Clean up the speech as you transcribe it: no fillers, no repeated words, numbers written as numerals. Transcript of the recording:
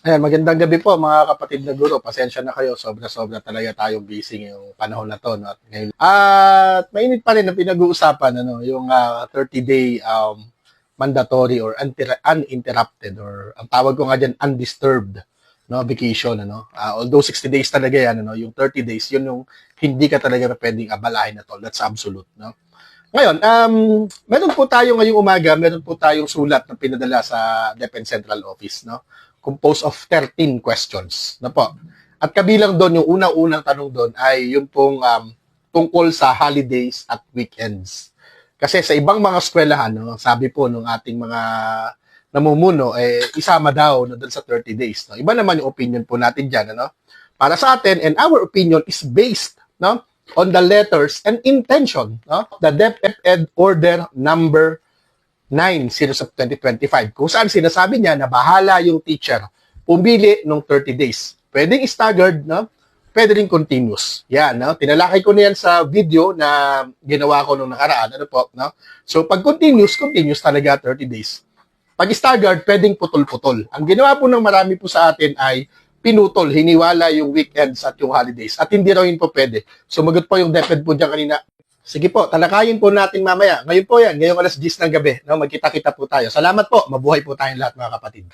Ayan, magandang gabi po mga kapatid na guro. Pasensya na kayo, sobra-sobra talaga tayong busy ngayong panahon na to. No? At, ngayon, at mainit pa rin ang pinag-uusapan, ano, yung 30-day mandatory or uninterrupted or ang tawag ko nga dyan, undisturbed no, vacation. Ano? Although 60 days talaga yan, ano, yung 30 days, yun yung hindi ka talaga pwedeng abalahin at all. That's absolute. No? Ngayon, meron po tayo ngayong umaga, meron po tayong sulat na pinadala sa DepEd Central Office, no? Composed of 13 questions, na po. At kabilang doon, yung unang-unang tanong doon ay yung pong tungkol sa holidays at weekends. Kasi sa ibang mga eskwelahan, no, sabi po ng ating mga namumuno, isama daw no, doon sa 30 days. No? Iba naman yung opinion po natin dyan. Ano? Para sa atin, and our opinion is based no, on the letters and intention, no? The DepEd Order number 9, series of 2025, kung saan sinasabi niya na bahala yung teacher pumili ng 30 days. Pwedeng staggered, no? Pwede rin continuous. Yan, no? Tinalakay ko na yan sa video na ginawa ko nung nakaraan. Ano po, no? So, pag continuous talaga 30 days. Pag staggered, pwedeng putol-putol. Ang ginawa po ng marami po sa atin ay pinutol, hiniwala yung weekends at yung holidays. At hindi raw yun po pwede. Sumagot po yung DepEd po dyan kanina. Sige po, talakayin po natin mamaya. Ngayon po yan, ngayong alas 10 ng gabi. No? Magkita-kita po tayo. Salamat po. Mabuhay po tayong lahat mga kapatid.